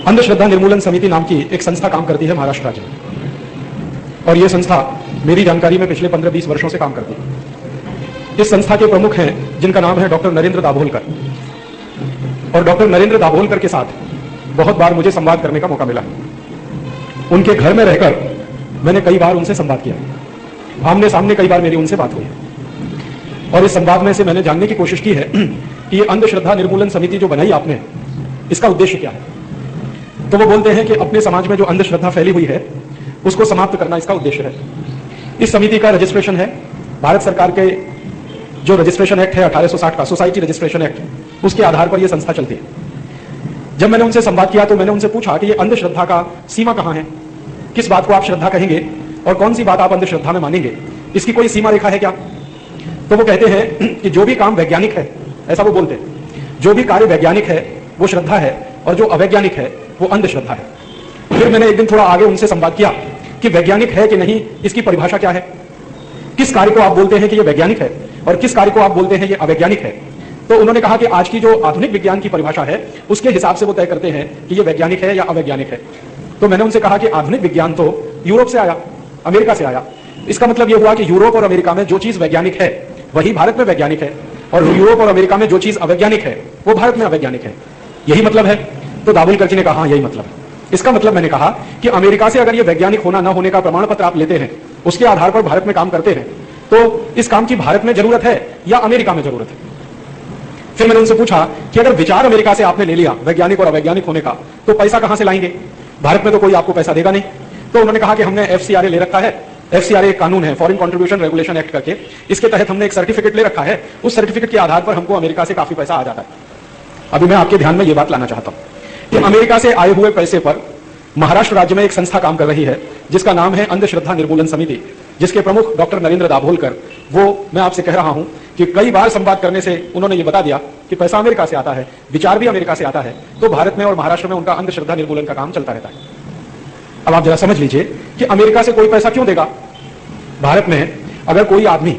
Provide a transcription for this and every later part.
अंधश्रद्धा निर्मूलन समिति नाम की एक संस्था काम करती है महाराष्ट्र राज्य में, और यह संस्था मेरी जानकारी में पिछले 15-20 वर्षों से काम करती है। इस संस्था के प्रमुख हैं जिनका नाम है डॉक्टर नरेंद्र दाभोलकर, और डॉक्टर नरेंद्र दाभोलकर के साथ बहुत बार मुझे संवाद करने का मौका मिला। उनके घर में रहकर मैंने कई बार उनसे संवाद किया, आमने सामने कई बार मेरी उनसे बात हुई, और इस संवाद में से मैंने जानने की कोशिश की है कि ये अंधश्रद्धा निर्मूलन समिति जो बनाई आपने, इसका उद्देश्य क्या है। तो वो बोलते हैं कि अपने समाज में जो अंधश्रद्धा फैली हुई है उसको समाप्त करना इसका उद्देश्य है। इस समिति का रजिस्ट्रेशन है भारत सरकार के जो रजिस्ट्रेशन एक्ट है 1860 का, सोसाइटी रजिस्ट्रेशन एक्ट, उसके आधार पर यह संस्था चलती है। जब मैंने उनसे संवाद किया तो मैंने उनसे पूछा कि ये अंधश्रद्धा का सीमा कहां है, किस बात को आप श्रद्धा कहेंगे और कौन सी बात आप अंधश्रद्धा में मानेंगे, इसकी कोई सीमा रेखा है क्या। तो वो कहते हैं कि जो भी काम वैज्ञानिक है, ऐसा वो बोलते हैं, जो भी कार्य वैज्ञानिक है वो श्रद्धा है और जो अवैज्ञानिक है वो अंधश्रद्धा है। फिर मैंने एक दिन थोड़ा आगे उनसे संवाद किया कि वैज्ञानिक है कि नहीं, इसकी परिभाषा क्या है, किस कार्य को आप बोलते हैं कि यह वैज्ञानिक है और किस कार्य को आप बोलते हैं ये अवैज्ञानिक है। तो उन्होंने कहा कि आज की जो आधुनिक विज्ञान की परिभाषा है उसके हिसाब से वो तय करते हैं कि ये वैज्ञानिक है या अवैज्ञानिक है। तो मैंने उनसे कहा कि आधुनिक विज्ञान तो यूरोप से आया, अमेरिका से आया, इसका मतलब यह हुआ कि यूरोप और अमेरिका में जो चीज वैज्ञानिक है वही भारत में वैज्ञानिक है, और यूरोप और अमेरिका में जो चीज अवैज्ञानिक है वो भारत में अवैज्ञानिक है, यही मतलब है। तो दाभोलकर जी ने कहा हाँ यही मतलब है। इसका मतलब मैंने कहा कि अमेरिका से अगर ये वैज्ञानिक होना न होने का प्रमाण पत्र आप लेते हैं, उसके आधार पर भारत में काम करते हैं, तो इस काम की भारत में जरूरत है या अमेरिका में जरूरत है। फिर मैंने उनसे पूछा कि अगर विचार अमेरिका से आपने ले लिया वैज्ञानिक और अवैज्ञानिक होने का, तो पैसा कहां से लाएंगे, भारत में तो कोई आपको पैसा देगा नहीं। तो उन्होंने कहा कि हमने FCRA ले रखा है। FCRA एक कानून है, फॉरेन कंट्रीब्यूशन रेगुलेशन एक्ट करके, इसके तहत हमने एक सर्टिफिकेट ले रखा है, उस सर्टिफिकेट के आधार पर हमको अमेरिका से काफी पैसा आ जाता है। अभी मैं आपके ध्यान में यह बात लाना चाहता हूं कि अमेरिका से आए हुए पैसे पर महाराष्ट्र राज्य में एक संस्था काम कर रही है जिसका नाम है अंधश्रद्धा निर्मूलन समिति, जिसके प्रमुख डॉक्टर नरेंद्र दाभोलकर, वो मैं आपसे कह रहा हूं कि कई बार संवाद करने से उन्होंने ये बता दिया कि पैसा अमेरिका से आता है, विचार भी अमेरिका से आता है, तो भारत में और महाराष्ट्र में उनका अंधश्रद्धा निर्मूलन का काम चलता रहता है। अब आप जरा समझ लीजिए कि अमेरिका से कोई पैसा क्यों देगा। भारत में अगर कोई आदमी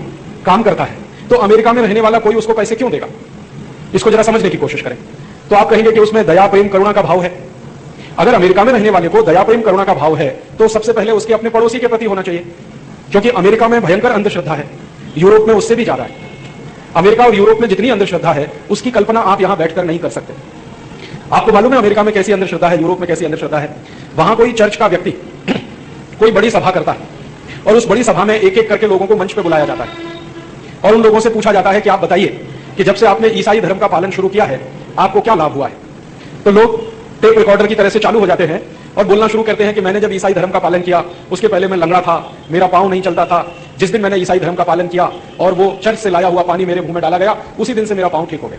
काम करता है तो अमेरिका में रहने वाला कोई उसको पैसे क्यों देगा, इसको जरा समझने की कोशिश करें। तो आप कहेंगे कि उसमें दया प्रेम करुणा का भाव है। अगर अमेरिका में रहने वाले को दया प्रेम करुणा का भाव है तो सबसे पहले उसके अपने पड़ोसी के प्रति होना चाहिए, क्योंकि अमेरिका में भयंकर अंधश्रद्धा है, यूरोप में उससे भी ज्यादा है। अमेरिका और यूरोप में जितनी अंधश्रद्धा है उसकी कल्पना आप यहां बैठकर नहीं कर सकते। आपको मालूम है अमेरिका में कैसी अंधश्रद्धा है, यूरोप में कैसी अंधश्रद्धा है। वहां कोई चर्च का व्यक्ति कोई बड़ी सभा करता है और उस बड़ी सभा में एक एक करके लोगों को मंच पे बुलाया जाता है और उन लोगों से पूछा जाता है कि आप बताइए कि जब से आपने ईसाई धर्म का पालन शुरू किया है आपको क्या लाभ हुआ है। तो लोग टेप रिकॉर्डर की तरह से चालू हो जाते हैं और बोलना शुरू करते हैं कि मैंने जब ईसाई धर्म का पालन किया उसके पहले मैं लंगड़ा था, मेरा पांव नहीं चलता था, जिस दिन मैंने ईसाई धर्म का पालन किया और वो चर्च से लाया हुआ पानी मेरे मुंह में डाला गया उसी दिन से मेरा पांव ठीक हो गया।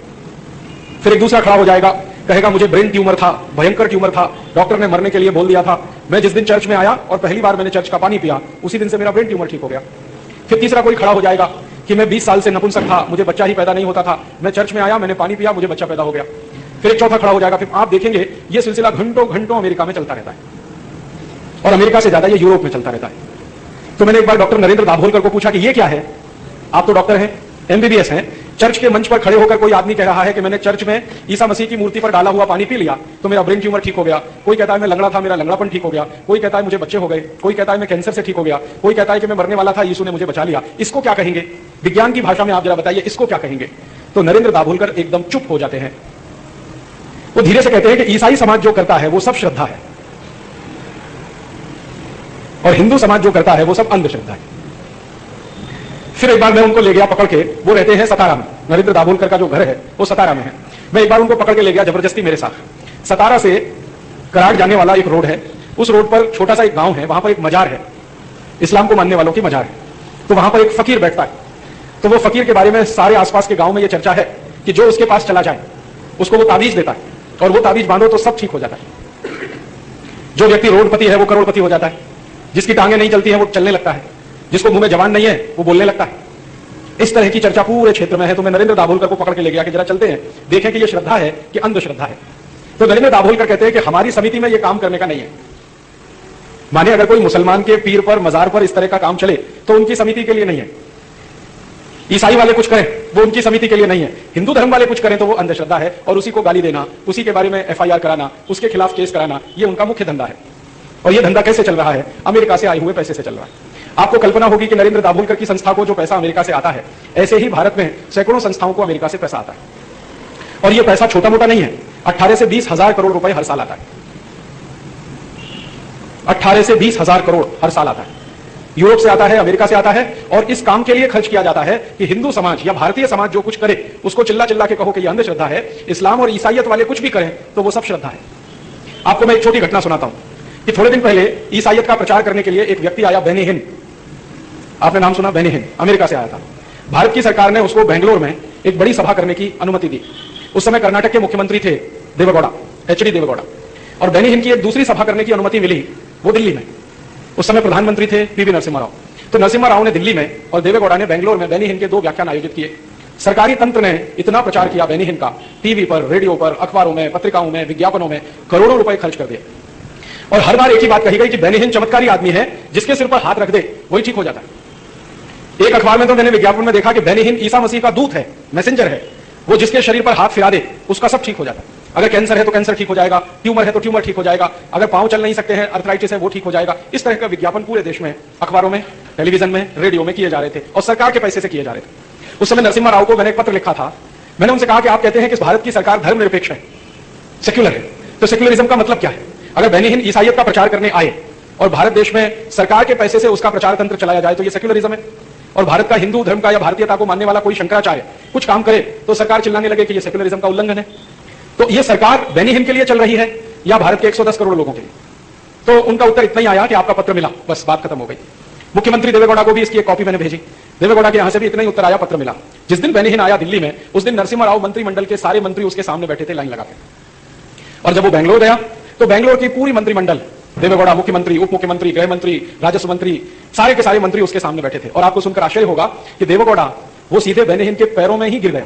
फिर एक दूसरा खड़ा हो जाएगा, कहेगा मुझे ब्रेन ट्यूमर था, भयंकर ट्यूमर था, डॉक्टर ने मरने के लिए बोल दिया था, मैं जिस दिन चर्च में आया और पहली बार मैंने चर्च का पानी पिया उसी दिन से मेरा ब्रेन ट्यूमर ठीक हो गया। फिर तीसरा कोई खड़ा हो जाएगा कि मैं 20 साल से नपुंसक था, मुझे बच्चा ही पैदा नहीं होता था, मैं चर्च में आया, मैंने पानी पिया, मुझे बच्चा पैदा हो गया। फिर एक चौथा खड़ा हो जाएगा। फिर आप देखेंगे ये सिलसिला घंटों घंटों अमेरिका में चलता रहता है और अमेरिका से ज्यादा ये यूरोप में चलता रहता है। तो मैंने एक बार डॉक्टर नरेंद्र दाभोलकर को पूछा कि ये क्या है, आप तो डॉक्टर हैं, MBBS हैं, चर्च के मंच पर खड़े होकर कोई आदमी कह रहा है कि मैंने चर्च में ईसा मसीह की मूर्ति पर डाला हुआ पानी पी लिया तो मेरा ब्रेन ट्यूमर ठीक हो गया, कोई कहता है मैं लंगड़ा था, मेरा लंगड़ापन ठीक हो गया, कोई कहता है मुझे बच्चे हो गए, कोई कहता है मैं कैंसर से ठीक हो गया, कोई कहता है कि मैं मरने वाला था, यीशु ने मुझे बचा लिया। इसको क्या कहेंगे, विज्ञान की भाषा में आप जरा बताइए इसको क्या कहेंगे। तो नरेंद्र दाभोलकर एकदम चुप हो जाते हैं। वो धीरे से कहते हैं कि ईसाई समाज जो करता है वो सब श्रद्धा है और हिंदू समाज जो करता है वो सब अंधश्रद्धा है। फिर एक बार मैं उनको ले गया पकड़ के, वो रहते हैं सतारा में, नरेंद्र दाभोलकर का जो घर है वो सतारा में है। मैं एक बार उनको पकड़ के ले गया जबरदस्ती मेरे साथ। सतारा से कराड़ जाने वाला एक रोड है, उस रोड पर छोटा सा एक गांव है, वहां पर एक मजार है, इस्लाम को मानने वालों की मजार है। तो वहां पर एक फकीर बैठता है। तो वो फकीर के बारे में सारे आसपास के गांव में यह चर्चा है कि जो उसके पास चला जाए उसको वो ताबीज देता है और वो ताबीज बांधो तो सब ठीक हो जाता है। जो व्यक्ति रोडपति है वो करोड़पति हो जाता है, जिसकी टांगे नहीं चलती है वो चलने लगता है, जिसको मुंह में जबान नहीं है वो बोलने लगता है। इस तरह की चर्चा पूरे क्षेत्र में है। तो मैं नरेंद्र दाभोलकर को पकड़ के ले गया कि जरा चलते हैं, देखें कि ये श्रद्धा है कि अंधश्रद्धा है। तो नरेंद्र दाभोलकर कहते हैं कि हमारी समिति में ये काम करने का नहीं है। माने अगर कोई मुसलमान के पीर पर, मजार पर इस तरह का काम चले तो उनकी समिति के लिए नहीं है। ईसाई वाले कुछ करें वो उनकी समिति के लिए नहीं है, हिंदू धर्म वाले कुछ करें तो वो अंधश्रद्धा है, और उसी को गाली देना, उसी के बारे में एफआईआर कराना, उसके खिलाफ केस कराना, ये उनका मुख्य धंधा है। और ये धंधा कैसे चल रहा है? अमेरिका से आए हुए पैसे से चल रहा है। आपको कल्पना होगी कि नरेंद्र दाभोलकर की संस्था को जो पैसा अमेरिका से आता है, ऐसे ही भारत में सैकड़ों संस्थाओं को अमेरिका से पैसा आता है। और ये पैसा छोटा मोटा नहीं है, 18 से 20 हजार करोड़ रुपए हर साल आता है। 18 से 20 हजार करोड़ हर साल आता है। यूरोप से आता है, अमेरिका से आता है, और इस काम के लिए खर्च किया जाता है कि हिंदू समाज या भारतीय समाज जो कुछ करे उसको चिल्ला चिल्ला के कहो कि यह अंधश्रद्धा है। इस्लाम और ईसाइयत वाले कुछ भी करें तो वो सब श्रद्धा है। आपको मैं एक छोटी घटना सुनाता हूं कि थोड़े दिन पहले ईसाइयत का प्रचार करने के लिए एक व्यक्ति आया, बेनी हिन। आपने नाम सुना? बेनी हिन अमेरिका से आया था। भारत की सरकार ने उसको बेंगलोर में एक बड़ी सभा करने की अनुमति दी। उस समय कर्नाटक के मुख्यमंत्री थे देवेगौड़ा, एचडी देवेगौड़ा, और बेनी हिन की एक दूसरी सभा करने की अनुमति मिली, वो दिल्ली में। उस समय प्रधानमंत्री थे पीवी नरसिम्हा राव। तो नरसिम्हा राव ने दिल्ली में और देवेगौड़ा ने बेंगलोर में बेनी हिन के 2 व्याख्यान आयोजित किए। सरकारी तंत्र ने इतना प्रचार किया बेनी हिन का, टीवी पर, रेडियो पर, अखबारों में, पत्रिकाओं में, विज्ञापनों में करोड़ों रुपए खर्च कर दिए। और हर बार एक ही बात कही गई कि बेनी हिन चमत्कारी आदमी है, जिसके सिर पर हाथ रख दे वही ठीक हो जाता है। एक अखबार में तो मैंने विज्ञापन में देखा कि बेनी हिन ईसा मसीह का दूत है, मैसेंजर है, वो जिसके शरीर पर हाथ फिरा दे उसका सब ठीक हो जाता है। अगर कैंसर है तो कैंसर ठीक हो जाएगा, ट्यूमर है तो ट्यूमर ठीक हो जाएगा, अगर पांव चल नहीं सकते हैं, अर्थराइटिस है, वो ठीक हो जाएगा। इस तरह का विज्ञापन पूरे देश में अखबारों में, टेलीविजन में, रेडियो में किए जा रहे थे, और सरकार के पैसे से किए जा रहे थे। उस समय नरसिम्हा राव को मैंने एक पत्र लिखा था। मैंने उनसे कहा कि आप कहते हैं कि भारत की सरकार धर्मनिरपेक्ष है, सेक्युलर है, तो सेक्युलरिज्म का मतलब क्या है? अगर बेनी हिन ईसाइयत का प्रचार करने आए और भारत देश में सरकार के पैसे से उसका प्रचार तंत्र चलाया जाए तो ये सेक्युलरिज्म है। और भारत का हिंदू धर्म का या भारतीयता को मानने वाला कोई शंकराचार्य कुछ काम करे तो सरकार चिल्लाने लगे कि ये सेक्युलरिज्म का उल्लंघन है। तो ये सरकार बेनी हिन के लिए चल रही है या भारत के 110 करोड़ लोगों के लिए? तो उनका उत्तर इतना ही आया कि आपका पत्र मिला, बस बात खत्म हो गई। मुख्यमंत्री देवेगौड़ा को भी इसकी एक कॉपी मैंने भेजी। देवेगौड़ा के यहां से भी इतना ही उत्तर आया, पत्र मिला। जिस दिन बेनी हिन आया दिल्ली में, उस दिन नरसिम्हा राव मंत्रिमंडल के सारे मंत्री उसके सामने बैठे थे लाइन लगा के। और जब वो बेंगलोर गया तो बेंगलोर की पूरी मंत्रिमंडल, देवेगौड़ा, मुख्यमंत्री, उप मुख्यमंत्री, गृह मंत्री, राजस्व मंत्री, सारे के सारे मंत्री उसके सामने बैठे थे। और आपको सुनकर आश्चर्य होगा कि देवेगौड़ा वो सीधे बेनी हिन के पैरों में ही गिर गया,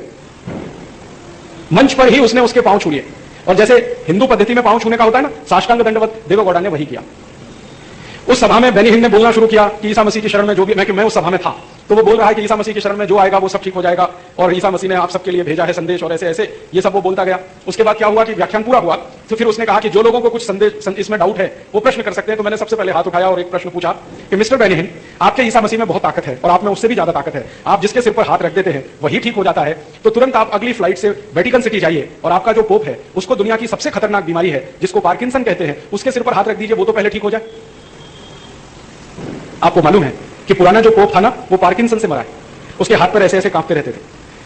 मंच पर ही उसने उसके पांव छू लिए। और जैसे हिंदू पद्धति में पांव छूने का होता है ना, साष्टांग दंडवत, देवेगौड़ा ने वही किया। उस सभा में बेनी हिन ने बोलना शुरू किया कि ईसा मसीह की शरण में जो भी, मैं उस सभा में था, तो वो बोल रहा है कि ईसा मसीह की शरण में जो आएगा वो सब ठीक हो जाएगा, और ईसा मसीह ने आप सबके लिए भेजा है संदेश, और ऐसे ऐसे ये सब वो बोलता गया। उसके बाद क्या हुआ कि व्याख्यान पूरा हुआ तो फिर उसने कहा कि जो लोगों को कुछ संदेश इसमें डाउट है वो प्रश्न कर सकते हैं। तो मैंने सबसे पहले हाथ उठाया और एक प्रश्न पूछा कि मिस्टर बेनी हिन, आपके ईसा मसीह में बहुत ताकत है और आप में उससे भी ज्यादा ताकत है, आप जिसके सिर पर हाथ रख देते हैं वही ठीक हो जाता है, तो तुरंत आप अगली फ्लाइट से वेटिकन सिटी जाइए और आपका जो पोप है उसको दुनिया की सबसे खतरनाक बीमारी है जिसको पार्किंसन कहते हैं, उसके सिर पर हाथ रख दीजिए, वो तो पहले ठीक हो जाए। आपको मालूम है कि पुराना जो पोप था ना, वो पार्किंसन से मरा है। उसके हाथ पर ऐसे ऐसे कांपते रहते थे,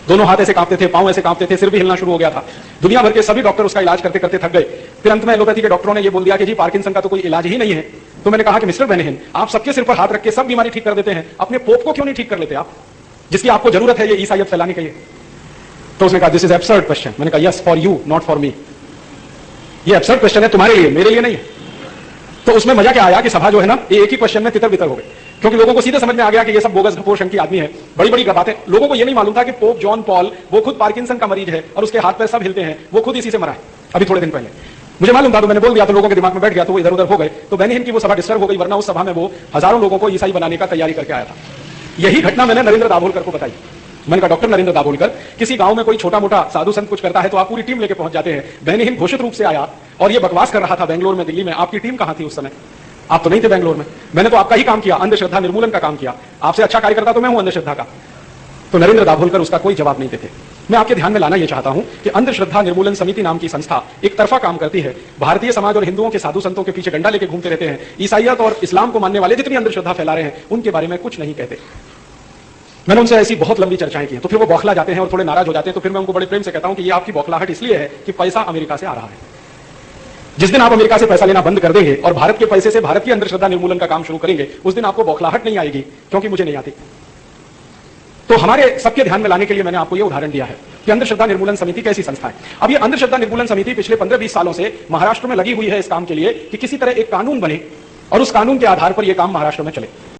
दोनों हाथ ऐसे कांपते थे, पांव ऐसे कांपते थे, सिर भी हिलना शुरू हो गया था। दुनिया भर के सभी डॉक्टर उसका इलाज करते करते थक गए। फिर अंत में एलोपैथी के डॉक्टरों ने ये बोल दिया कि जी पार्किंसन का तो कोई इलाज ही नहीं है। तो मैंने कहा कि मिस्टर बेनी हिन, आप सबके सिर पर हाथ रख के सब बीमारी ठीक कर देते हैं, अपने पोप को क्यों नहीं ठीक कर लेते आप, जिसकी आपको जरूरत है ये ईसाइयत फैलाने के लिए? तो उसने कहा दिस इज एब्सर्ड क्वेश्चन। मैंने कहा yes, for you, not for me. ये एब्सर्ड क्वेश्चन है तुम्हारे लिए, मेरे लिए नहीं है। तो उसमें मजा क्या आया कि सभा जो है ना, ये एक ही क्वेश्चन में तितर बितर हो गए, क्योंकि लोगों को सीधे समझ में आ गया कि ये सब बोगस घपोर शंकी आदमी है, बड़ी बड़ी बातें। लोगों को ये नहीं मालूम था कि पोप जॉन पॉल वो खुद पार्किंसन का मरीज है और उसके हाथ पैर सब हिलते हैं, वो खुद इसी से मरा है अभी थोड़े दिन पहले। मुझे मालूम था तो मैंने बोल दिया, तो लोगों के दिमाग में बैठ गया, तो वो इधर उधर हो गए। तो बेनी हिन की वो सभा डिस्टर्ब हो गई, वरना उस सभा में वो हजारों लोगों को ईसाई बनाने का तैयारी करके आया था। यही घटना मैंने नरेंद्र दाभोलकर को बताई। मैंने कहा डॉक्टर नरेंद्र दाभोलकर, किसी गांव में कोई छोटा मोटा साधु संत कुछ करता है तो आप पूरी टीम लेके पहुंच जाते हैं। बेनी हिन घोषित रूप से आया और ये बकवास कर रहा था बेंगलोर में, दिल्ली में। आपकी टीम कहां थी उस समय? आप तो नहीं थे बेंगलोर में। मैंने तो आपका ही काम किया, अंधश्रद्धा निर्मूलन का काम किया। आपसे अच्छा कार्यकर्ता तो मैं हूं अंधश्रद्धा का। तो नरेंद्र दाभोलकर उसका कोई जवाब नहीं देते। मैं आपके ध्यान में लाना यह चाहता हूं कि अंधश्रद्धा निर्मूलन समिति नाम की संस्था एक तरफा काम करती है। भारतीय समाज और हिंदुओं के साधु संतों के पीछे डंडा लेके घूमते रहते हैं। ईसाइयत और इस्लाम को मानने वाले जितनी अंधश्रद्धा फैला रहे हैं उनके बारे में कुछ नहीं कहते। मैंने उनसे ऐसी बहुत लंबी चर्चाएं की, तो फिर वो बौखला जाते हैं और थोड़े नाराज हो जाते हैं। तो फिर मैं उनको बड़े प्रेम से कहता हूं कि ये आपकी बौखलाहट इसलिए है कि पैसा अमेरिका से आ रहा है। जिस दिन आप अमेरिका से पैसा लेना बंद कर देंगे और भारत के पैसे से भारत की अंधश्रद्धा निर्मूलन का काम शुरू करेंगे, उस दिन आपको बौखलाहट नहीं आएगी, क्योंकि मुझे नहीं आती। तो हमारे सबके ध्यान में लाने के लिए मैंने आपको यह उदाहरण दिया है कि अंधश्रद्धा निर्मूलन समिति कैसी संस्था है। अब ये अंधश्रद्धा निर्मूलन समिति पिछले 15-20 सालों से महाराष्ट्र में लगी हुई है इस काम के लिए कि किसी तरह एक कानून बने और उस कानून के आधार पर यह काम महाराष्ट्र में चले।